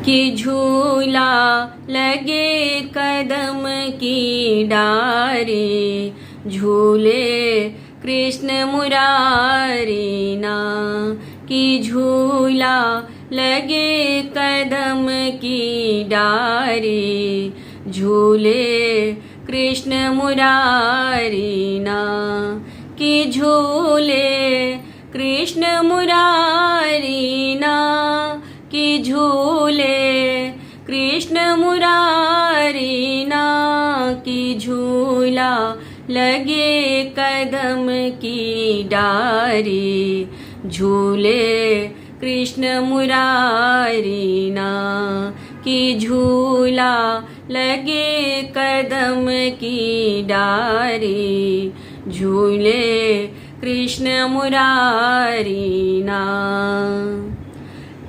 कि झूला लगे कदम की डारे, झूले कृष्ण मुरारी ना। कि झूला लगे कदम की डारे, झूले कृष्ण मुरारी ना। कि झूले कृष्ण मुरारी ना। कि झूले कृष्ण मुरारी ना। कि झूला लगे कदम की डारी, झूले कृष्ण मुरारी ना। कि झूला लगे कदम की डारी, झूले कृष्ण मुरारी ना।